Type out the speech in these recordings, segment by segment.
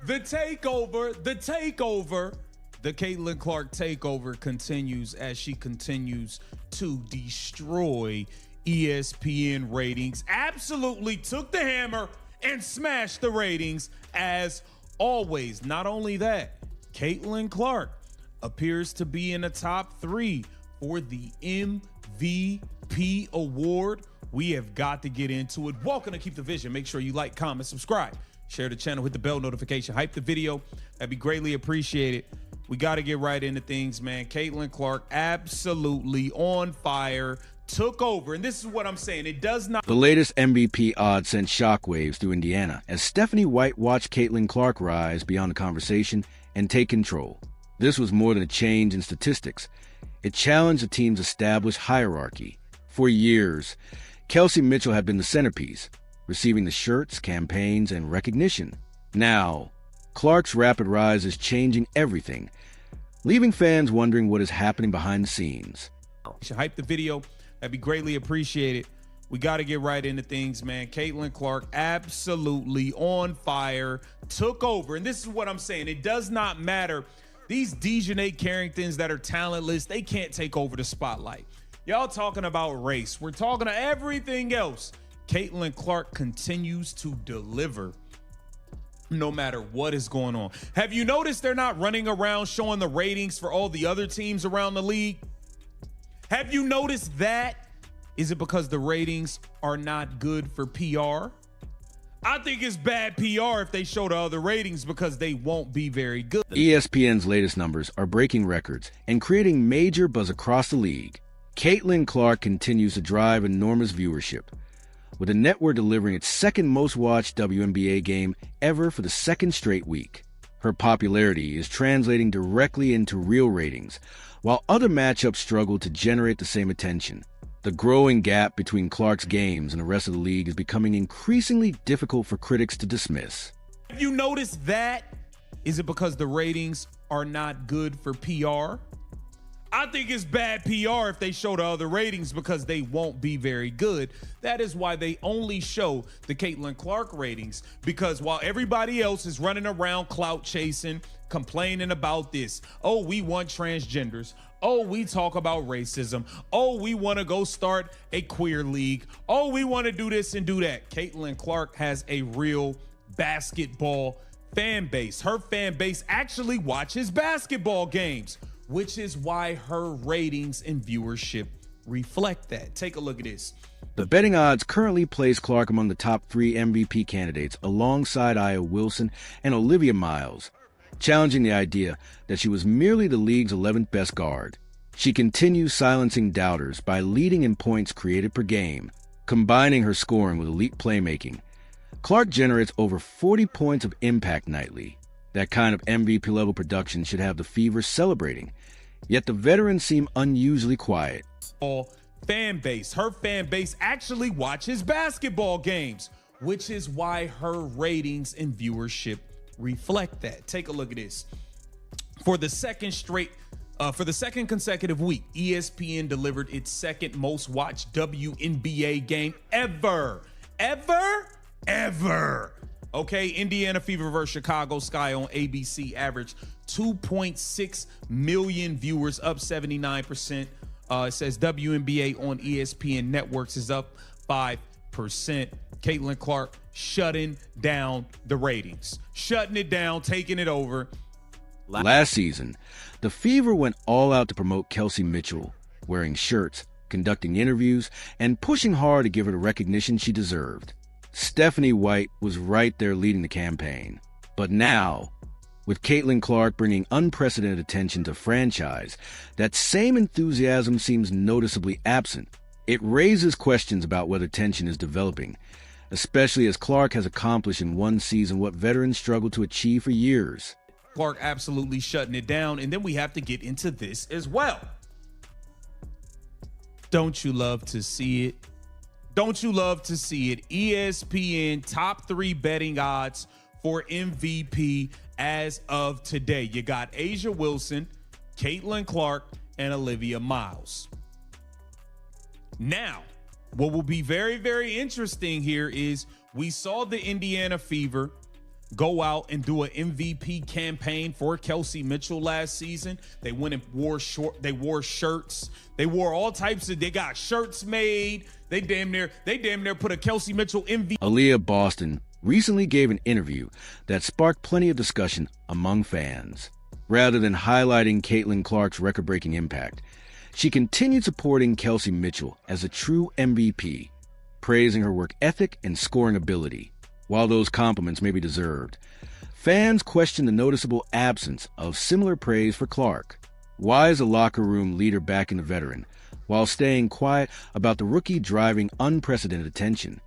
The takeover. The Caitlin Clark takeover continues as she continues to destroy ESPN ratings. Absolutely took the hammer and smashed the ratings as always. Not only that, Caitlin Clark appears to be in the top 3 for the MVP award. We have got to get into it. Welcome to Keep the Vision. Make sure you like, comment, subscribe, share the channel, hit the bell notification, hype the video. That'd be greatly appreciated. We got to get right into things, man. Caitlin Clark absolutely on fire, took over. And this is what I'm saying. It does not. The latest MVP odds sent shockwaves through Indiana as Stephanie White watched Caitlin Clark rise beyond the conversation and take control. This was more than a change in statistics. It challenged the team's established hierarchy. For years, Kelsey Mitchell had been the centerpiece, receiving the shirts, campaigns, and recognition. Now, Clark's rapid rise is changing everything, leaving fans wondering what is happening behind the scenes. You should hype the video. That'd be greatly appreciated. We got to get right into things, man. Caitlin Clark absolutely on fire, took over. And this is what I'm saying. It does not matter. These Dejanay Carringtons that are talentless, they can't take over the spotlight. Y'all talking about race. We're talking to everything else. Caitlin Clark continues to deliver no matter what is going on. Have you noticed they're not running around showing the ratings for all the other teams around the league? Have you noticed that? Is it because the ratings are not good for PR? I think it's bad PR if they show the other ratings because they won't be very good. ESPN's latest numbers are breaking records and creating major buzz across the league. Caitlin Clark continues to drive enormous viewership, with the network delivering its second most watched WNBA game ever for the second straight week. Her popularity is translating directly into real ratings, while other matchups struggle to generate the same attention. The growing gap between Clark's games and the rest of the league is becoming increasingly difficult for critics to dismiss. Have you noticed that? Is it because the ratings are not good for PR? I think it's bad PR if they show the other ratings because they won't be very good. That is why they only show the Caitlin Clark ratings, because while everybody else is running around clout chasing, complaining about this, oh, we want transgenders, oh, we talk about racism, oh, we want to go start a queer league, oh, we want to do this and do that. Caitlin Clark has a real basketball fan base. Her fan base actually watches basketball games, which is why her ratings and viewership reflect that. Take a look at this. The betting odds currently place Clark among the top 3 MVP candidates alongside Aya Wilson and Olivia Miles, challenging the idea that she was merely the league's 11th best guard. She continues silencing doubters by leading in points created per game, combining her scoring with elite playmaking. Clark generates over 40 points of impact nightly. That kind of MVP-level production should have the Fever celebrating, yet the veterans seem unusually quiet. Fan base. Her fan base actually watches basketball games, which is why her ratings and viewership reflect that. Take a look at this. For the second consecutive week, ESPN delivered its second most watched WNBA game ever. Okay, Indiana Fever versus Chicago Sky on ABC averaged 2.6 million viewers, up 79%. It says WNBA on ESPN networks is up 5%. Caitlin Clark shutting down the ratings. Shutting it down, taking it over. Last season, the Fever went all out to promote Kelsey Mitchell, wearing shirts, conducting interviews, and pushing hard to give her the recognition she deserved. Stephanie White was right there leading the campaign. But now, with Caitlin Clark bringing unprecedented attention to the franchise, that same enthusiasm seems noticeably absent. It raises questions about whether tension is developing, especially as Clark has accomplished in one season what veterans struggle to achieve for years. Clark absolutely shutting it down, and then we have to get into this as well. Don't you love to see it? Don't you love to see it? ESPN top 3 betting odds for MVP as of today. You got A'ja Wilson, Caitlin Clark, and Olivia Miles. Now, what will be very, very interesting here is we saw the Indiana Fever go out and do an MVP campaign for Kelsey Mitchell last season. They went and wore shirts. They wore all types of, they got shirts made. They damn near put a Kelsey Mitchell MVP. Aaliyah Boston recently gave an interview that sparked plenty of discussion among fans. Rather than highlighting Caitlin Clark's record-breaking impact, she continued supporting Kelsey Mitchell as a true MVP, praising her work ethic and scoring ability. While those compliments may be deserved, fans question the noticeable absence of similar praise for Clark. Why is a locker room leader backing the veteran while staying quiet about the rookie driving unprecedented attention?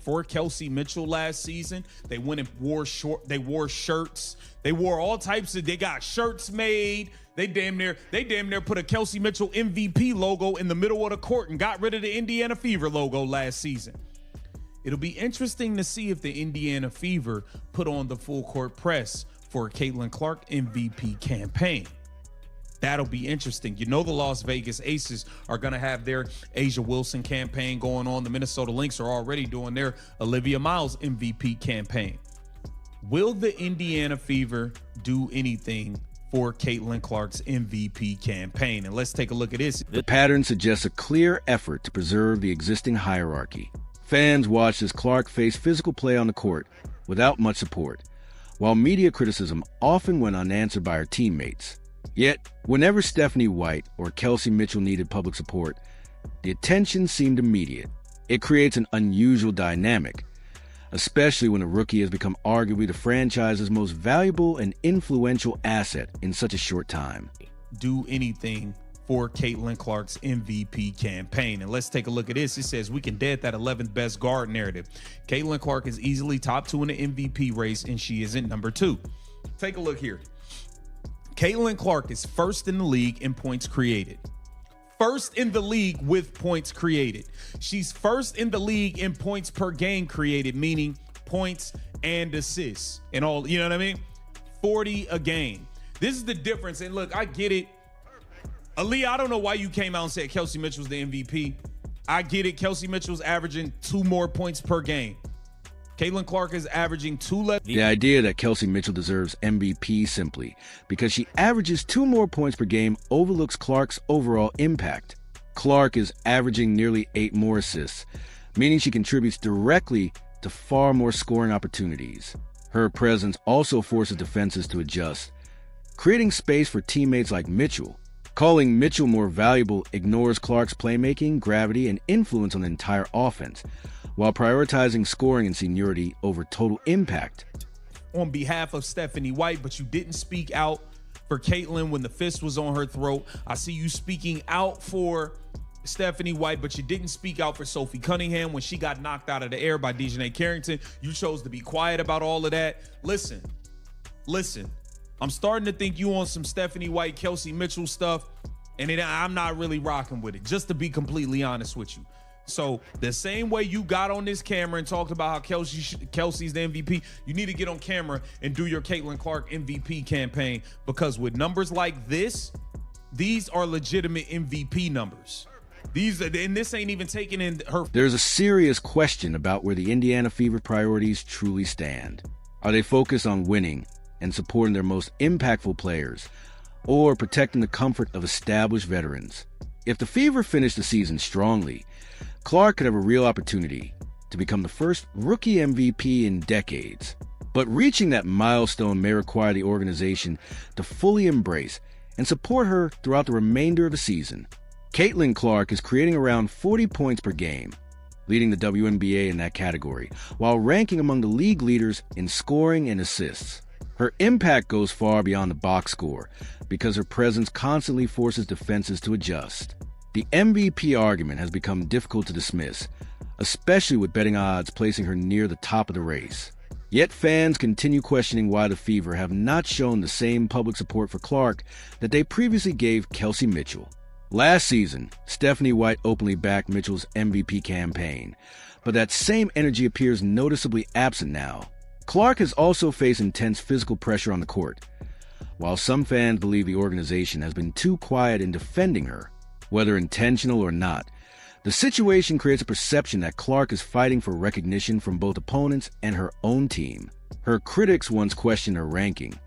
For Kelsey Mitchell last season, they went and wore shirts. They wore all types of, they got shirts made. They damn near put a Kelsey Mitchell MVP logo in the middle of the court and got rid of the Indiana Fever logo last season. It'll be interesting to see if the Indiana Fever put on the full court press for a Caitlin Clark MVP campaign. That'll be interesting. You know, the Las Vegas Aces are going to have their Asia Wilson campaign going on. The Minnesota Lynx are already doing their Olivia Miles MVP campaign. Will the Indiana Fever do anything for Caitlin Clark's MVP campaign? And let's take a look at this. The pattern suggests a clear effort to preserve the existing hierarchy. Fans watched as Clark faced physical play on the court without much support, while media criticism often went unanswered by her teammates. Yet, whenever Stephanie White or Kelsey Mitchell needed public support, the attention seemed immediate. It creates an unusual dynamic, especially when a rookie has become arguably the franchise's most valuable and influential asset in such a short time. Do anything for Caitlin Clark's MVP campaign. And let's take a look at this. It says we can dead that 11th best guard narrative. Caitlin Clark is easily top 2 in the MVP race, and she isn't number 2. Take a look here. Caitlin Clark is first in the league in points created. First in the league with points created. She's first in the league in points per game created, meaning points and assists and all, you know what I mean? 40 a game. This is the difference. And look, I get it. Aaliyah, I don't know why you came out and said Kelsey Mitchell's the MVP. I get it. Kelsey Mitchell's averaging 2 more points per game. Caitlin Clark is averaging 2 less. The idea that Kelsey Mitchell deserves MVP simply because she averages 2 more points per game overlooks Clark's overall impact. Clark is averaging nearly 8 more assists, meaning she contributes directly to far more scoring opportunities. Her presence also forces defenses to adjust, creating space for teammates like Mitchell. Calling Mitchell more valuable ignores Clark's playmaking, gravity, and influence on the entire offense, while prioritizing scoring and seniority over total impact. On behalf of Stephanie White, but you didn't speak out for Caitlin when the fist was on her throat. I see you speaking out for Stephanie White, but you didn't speak out for Sophie Cunningham when she got knocked out of the air by Dejanay Carrington. You chose to be quiet about all of that. Listen. I'm starting to think you on some Stephanie White, Kelsey Mitchell stuff, and I'm not really rocking with it, just to be completely honest with you. So the same way you got on this camera and talked about how Kelsey's the MVP, you need to get on camera and do your Caitlin Clark MVP campaign, because with numbers like this, these are legitimate MVP numbers. And this ain't even taking in her. There's a serious question about where the Indiana Fever priorities truly stand. Are they focused on winning and supporting their most impactful players, or protecting the comfort of established veterans? If the Fever finish the season strongly, Clark could have a real opportunity to become the first rookie MVP in decades. But reaching that milestone may require the organization to fully embrace and support her throughout the remainder of the season. Caitlin Clark is creating around 40 points per game, leading the WNBA in that category, while ranking among the league leaders in scoring and assists. Her impact goes far beyond the box score because her presence constantly forces defenses to adjust. The MVP argument has become difficult to dismiss, especially with betting odds placing her near the top of the race. Yet fans continue questioning why the Fever have not shown the same public support for Clark that they previously gave Kelsey Mitchell. Last season, Stephanie White openly backed Mitchell's MVP campaign, but that same energy appears noticeably absent now. Clark has also faced intense physical pressure on the court. While some fans believe the organization has been too quiet in defending her, whether intentional or not, the situation creates a perception that Clark is fighting for recognition from both opponents and her own team. Her critics once questioned her ranking,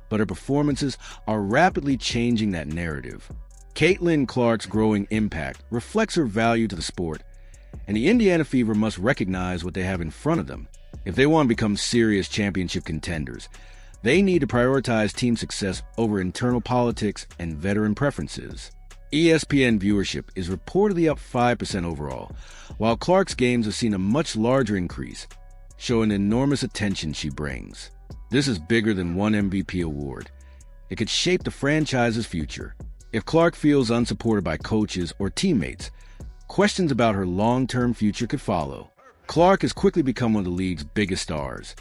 but her performances are rapidly changing that narrative. Caitlin Clark's growing impact reflects her value to the sport, and the Indiana Fever must recognize what they have in front of them. If they want to become serious championship contenders, they need to prioritize team success over internal politics and veteran preferences. ESPN viewership is reportedly up 5% overall, while Clark's games have seen a much larger increase, showing the enormous attention she brings. This is bigger than one MVP award. It could shape the franchise's future. If Clark feels unsupported by coaches or teammates, questions about her long-term future could follow. Clark has quickly become one of the league's biggest stars,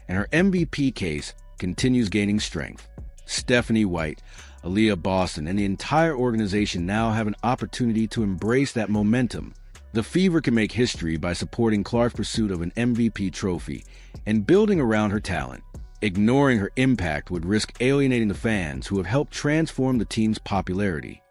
and her MVP case continues gaining strength. Stephanie White, Aaliyah Boston, and the entire organization now have an opportunity to embrace that momentum. The Fever can make history by supporting Clark's pursuit of an MVP trophy and building around her talent. Ignoring her impact would risk alienating the fans who have helped transform the team's popularity.